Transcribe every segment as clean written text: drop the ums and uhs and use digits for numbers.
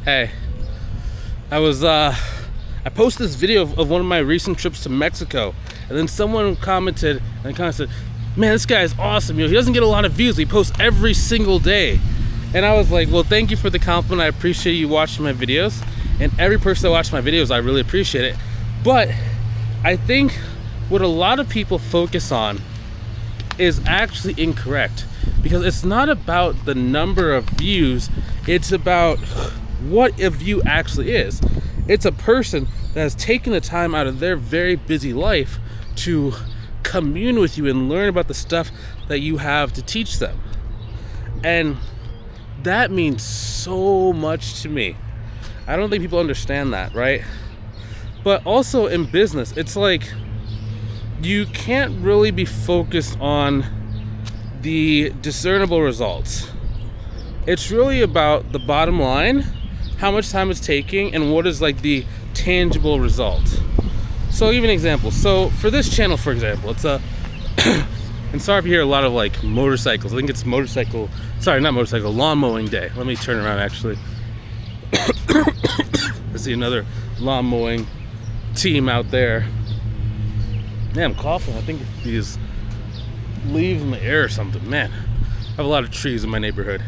Hey, I posted this video of one of my recent trips to Mexico, and then someone commented and kind of said, man, this guy is awesome. He doesn't get a lot of views. He posts every single day. And I was like, well, thank you for the compliment. I appreciate you watching my videos. And every person that watches my videos, I really appreciate it. But I think what a lot of people focus on is actually incorrect, because it's not about the number of views. It's about what a view actually is. It's a person that has taken the time out of their very busy life to commune with you and learn about the stuff that you have to teach them. And that means so much to me. I don't think people understand that, right? But also in business, it's like you can't really be focused on the discernible results. It's really about the bottom line, how much time it's taking, and what is like the tangible result. So I'll give you an example. So for this channel, for example, it's a and sorry if you hear a lot of like motorcycles. I think it's lawn mowing day. Let me turn around actually. I see another lawn mowing team out there. Man, I'm coughing. I think it's these leaves in the air or something. Man, I have a lot of trees in my neighborhood.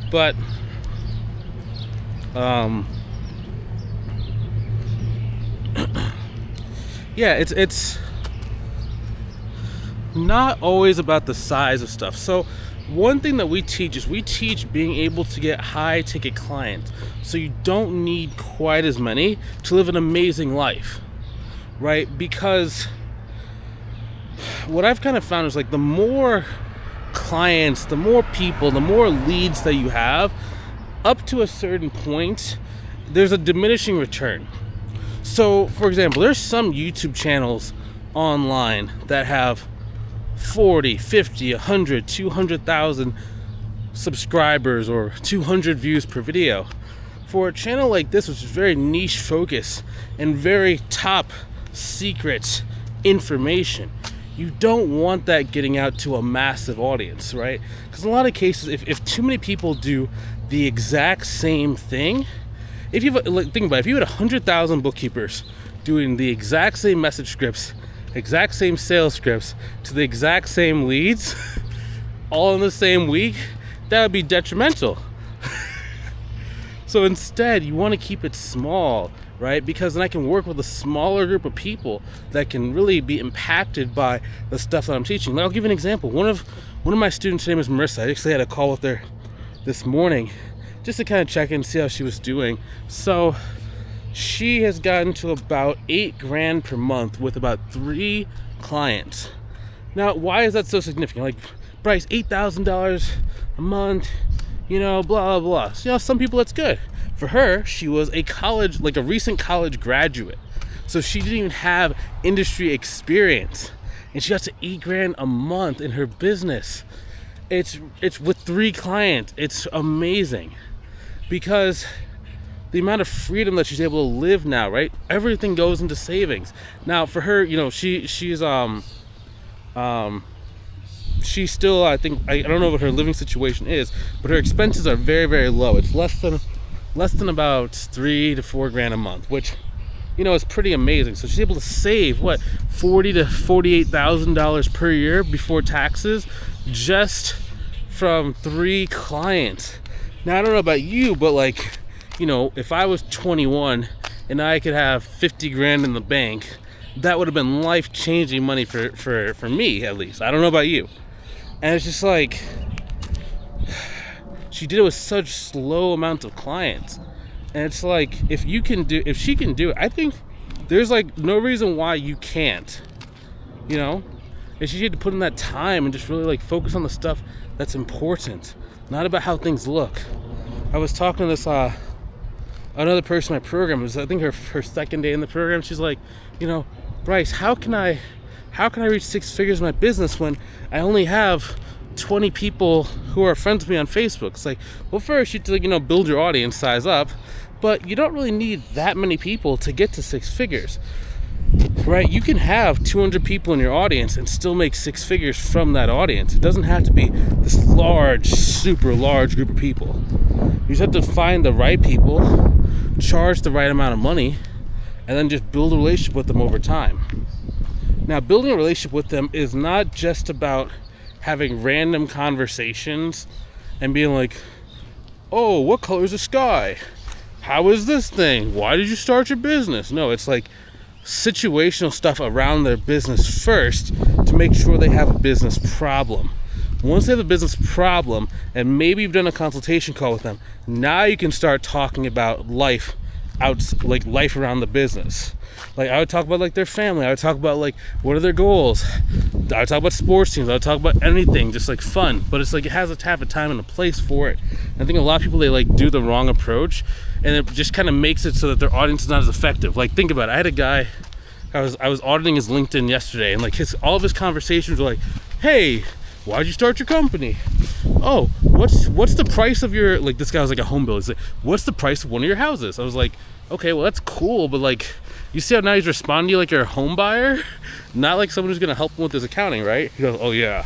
But yeah, it's not always about the size of stuff. So one thing that we teach is being able to get high ticket clients, so you don't need quite as many to live an amazing life, right? Because what I've kind of found is like the more clients, the more people, the more leads that you have, up to a certain point, there's a diminishing return. So for example, there's some YouTube channels online that have 40, 50, 100, 200,000 subscribers or 200 views per video. For a channel like this, which is very niche focus and very top secret information, you don't want that getting out to a massive audience, right? Because in a lot of cases, if too many people do the exact same thing, if you think about it, if you had 100,000 bookkeepers doing the exact same message scripts, exact same sales scripts to the exact same leads all in the same week, that would be detrimental. So instead, you want to keep it small, right? Because then I can work with a smaller group of people that can really be impacted by the stuff that I'm teaching. I'll give you an example. One of my students, her name is Marissa. I actually had a call with her this morning just to kind of check in and see how she was doing. So she has gotten to about $8,000 per month with about 3 clients. Now, why is that so significant? Like, Bryce, $8,000 a month, blah, blah, blah. So, some people that's good. For her, she was a recent college graduate. So she didn't even have industry experience. And she got to $8,000 a month in her business. It's with 3 clients. It's amazing. Because the amount of freedom that she's able to live now, right? Everything goes into savings. Now for her, she's still, I think, I don't know what her living situation is, but her expenses are very, very low. It's less than about $3,000 to $4,000 a month, which, is pretty amazing. So she's able to save $40,000 to $48,000 per year before taxes, just from 3 clients. Now I don't know about you, but if I was 21 and I could have $50,000 in the bank, that would have been life-changing money for me, at least. I don't know about you. And it's just like, she did it with such slow amounts of clients. And it's like, if she can do it, I think there's no reason why you can't, And she had to put in that time and just really focus on the stuff that's important, not about how things look. I was talking to this, another person in my program. It was, I think, her second day in the program. She's like, Bryce, how can I reach 6 figures in my business when I only have 20 people who are friends with me on Facebook? It's like, well, first you have to build your audience size up, but you don't really need that many people to get to 6 figures, right? You can have 200 people in your audience and still make 6 figures from that audience. It doesn't have to be this large, super large group of people. You just have to find the right people, charge the right amount of money, and then just build a relationship with them over time. Now, building a relationship with them is not just about having random conversations and being like, oh, what color is the sky? How is this thing? Why did you start your business? No, it's like situational stuff around their business first to make sure they have a business problem. Once they have a business problem and maybe you've done a consultation call with them, now you can start talking about life life around the business. Like, I would talk about like their family. I would talk about like what are their goals. I would talk about sports teams. I would talk about anything, just like fun. But it's like it has to have a time and a place for it. And I think a lot of people, they like do the wrong approach, and it just kind of makes it so that their audience is not as effective. Like, think about it. I had a guy, I was auditing his LinkedIn yesterday, and like all of his conversations were like, hey, why'd you start your company? Oh, what's the price of your, like, this guy was like a home builder. He's like, what's the price of one of your houses? I was like, okay, well, that's cool, but like, you see how now he's responding to you like you're a home buyer, not like someone who's gonna help him with his accounting, right? He goes, oh yeah.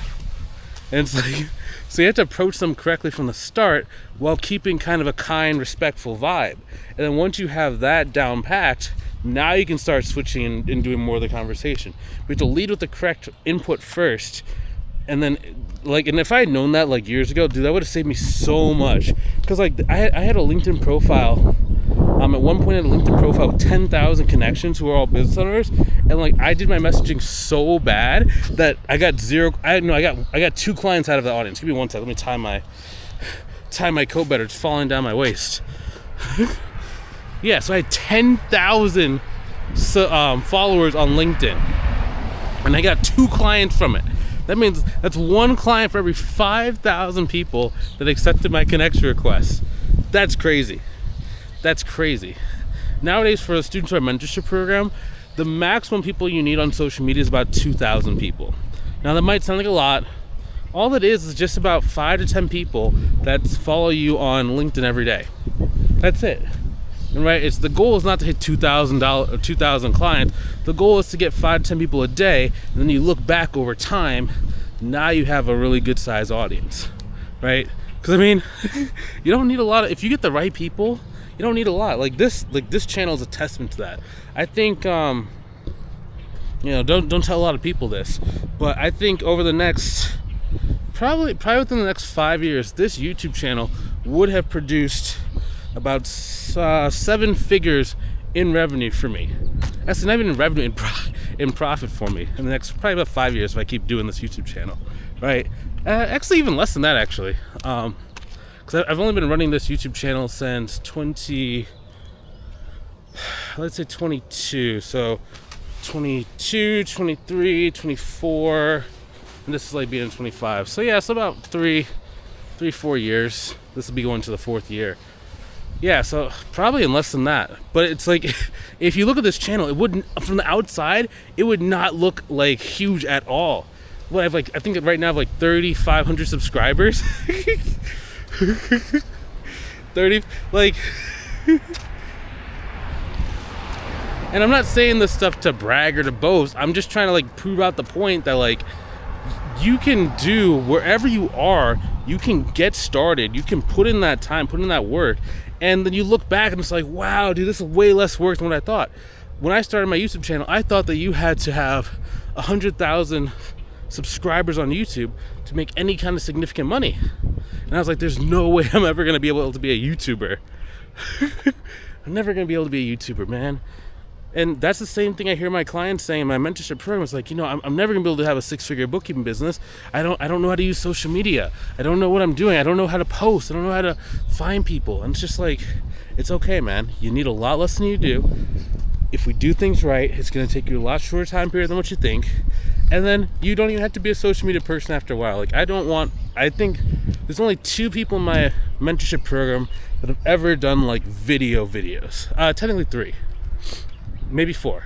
And it's like, so you have to approach them correctly from the start while keeping kind of a kind, respectful vibe. And then once you have that down packed, now you can start switching and doing more of the conversation. But you have to lead with the correct input first. And then, like, and if I had known that like years ago, dude, that would have saved me so much. Because like I had a LinkedIn profile. At one point, I had a LinkedIn profile with 10,000 connections who are all business owners, and like I did my messaging so bad that I got zero. I got 2 clients out of the audience. Give me one second. Let me tie my coat better. It's falling down my waist. Yeah, so I had 10,000 followers on LinkedIn, and I got 2 clients from it. That means that's 1 client for every 5,000 people that accepted my connection request. That's crazy. That's crazy. Nowadays, for a student to our mentorship program, the maximum people you need on social media is about 2,000 people. Now, that might sound like a lot. All it is just about 5 to 10 people that follow you on LinkedIn every day. That's it. And right, the goal is not to hit 2,000 clients. The goal is to get 5 to 10 people a day, and then you look back over time. Now you have a really good size audience, right? Because I mean, you don't need a lot of. If you get the right people, you don't need a lot. Like this channel is a testament to that. I think, don't tell a lot of people this, but I think over the next, probably within the next 5 years, this YouTube channel would have produced about 7 figures in revenue for me. That's not even in revenue, in profit for me in the next probably about 5 years if I keep doing this YouTube channel, right? Actually, even less than that, actually. Because I've only been running this YouTube channel since 22, so 22, 23, 24, and this is like being 25. So yeah, so about 4 years. This will be going to the 4th year. Yeah, so probably in less than that. But it's like, if you look at this channel, it wouldn't, from the outside, it would not look like huge at all. Well, I think right now I have like 3,500 subscribers. 30, like, and I'm not saying this stuff to brag or to boast. I'm just trying to like prove out the point that like you can do wherever you are, you can get started, you can put in that time, put in that work, and then you look back and it's like, wow, dude, this is way less work than what I thought. When I started my YouTube channel, I thought that you had to have 100,000 subscribers on YouTube to make any kind of significant money. And I was like, there's no way I'm ever going to be able to be a YouTuber. I'm never going to be able to be a YouTuber, man. And that's the same thing I hear my clients saying in my mentorship program. It's like, I'm never going to be able to have a 6-figure bookkeeping business. I don't know how to use social media. I don't know what I'm doing. I don't know how to post. I don't know how to find people. And it's just like, it's okay, man. You need a lot less than you do. If we do things right, it's going to take you a lot shorter time period than what you think. And then you don't even have to be a social media person after a while. Like, I think there's only 2 people in my mentorship program that have ever done like videos. Technically 3, maybe 4.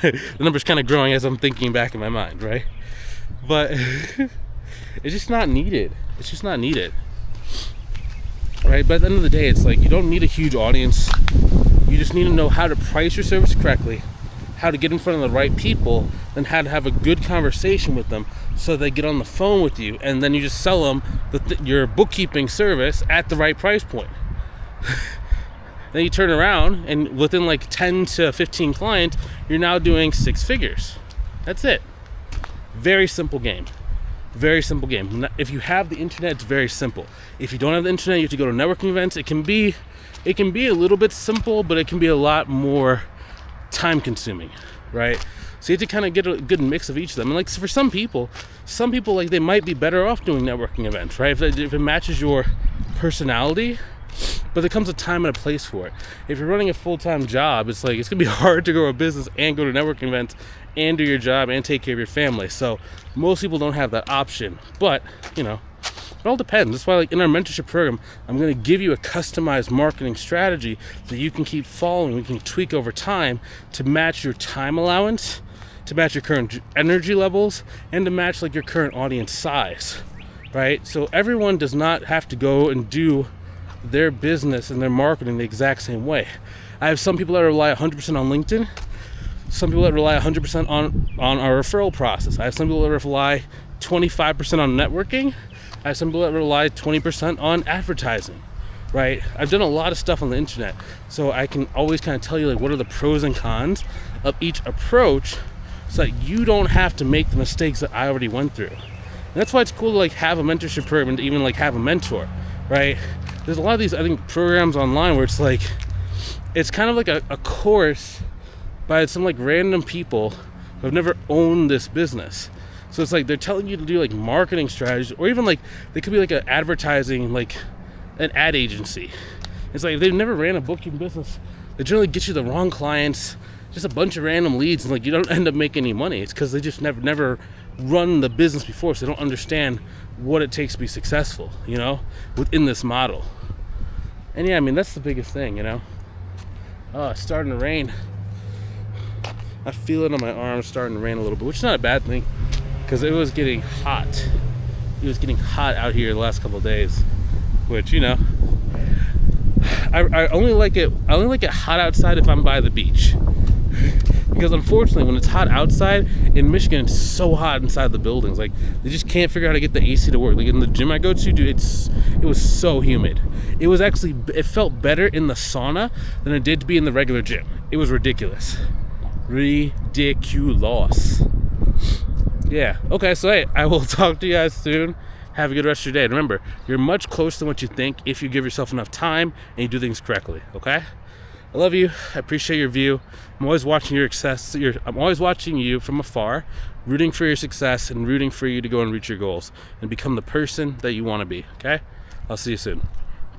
The number's kind of growing as I'm thinking back in my mind, right? But it's just not needed. It's just not needed, right? But at the end of the day, it's like you don't need a huge audience. You just need to know how to price your service correctly, how to get in front of the right people, and how to have a good conversation with them so they get on the phone with you, and then you just sell them your bookkeeping service at the right price point. Then you turn around, and within like 10 to 15 clients, you're now doing 6 figures. That's it. Very simple game. Very simple game. If you have the internet, it's very simple. If you don't have the internet, you have to go to networking events. It can be a little bit simple, but it can be a lot more time consuming, right? So you have to kind of get a good mix of each of them. And like, for some people like, they might be better off doing networking events, right? If it matches your personality. But there comes a time and a place for it. If you're running a full-time job, it's gonna be hard to grow a business and go to networking events and do your job and take care of your family. So most people don't have that option. But it all depends. That's why, like, in our mentorship program, I'm gonna give you a customized marketing strategy that you can keep following. We can tweak over time to match your time allowance, to match your current energy levels, and to match like your current audience size, right? So everyone does not have to go and do their business and their marketing the exact same way. I have some people that rely 100% on LinkedIn, some people that rely 100% on our referral process. I have some people that rely 25% on networking. I have some people that rely 20% on advertising, right? I've done a lot of stuff on the internet, so I can always kind of tell you like what are the pros and cons of each approach, so that you don't have to make the mistakes that I already went through. And that's why it's cool to like have a mentorship program and to even like have a mentor, right? There's a lot of these, I think, programs online where it's like, it's kind of like a course by some like random people who have never owned this business. So it's like they're telling you to do like marketing strategies, or even like they could be like an advertising, like an ad agency. It's like if they've never ran a bookkeeping business, they generally get you the wrong clients, just a bunch of random leads, and like you don't end up making any money. It's because they just never run the business before, so they don't understand what it takes to be successful, within this model. And yeah, I mean, that's the biggest thing, Oh, it's starting to rain. I feel it on my arm, starting to rain a little bit, which is not a bad thing, because it was getting hot. It was getting hot out here the last couple of days, which, I only like it hot outside if I'm by the beach. Because unfortunately, when it's hot outside in Michigan, it's so hot inside the buildings. Like, they just can't figure out how to get the AC to work. Like in the gym I go to, dude, it was so humid. It felt better in the sauna than it did to be in the regular gym. It was ridiculous. Ridiculous. Yeah. Okay, so hey, I will talk to you guys soon. Have a good rest of your day. And remember, you're much closer than what you think if you give yourself enough time and you do things correctly, okay? I love you. I appreciate your view. I'm always watching your success. I'm always watching you from afar, rooting for your success and rooting for you to go and reach your goals and become the person that you want to be, okay? I'll see you soon.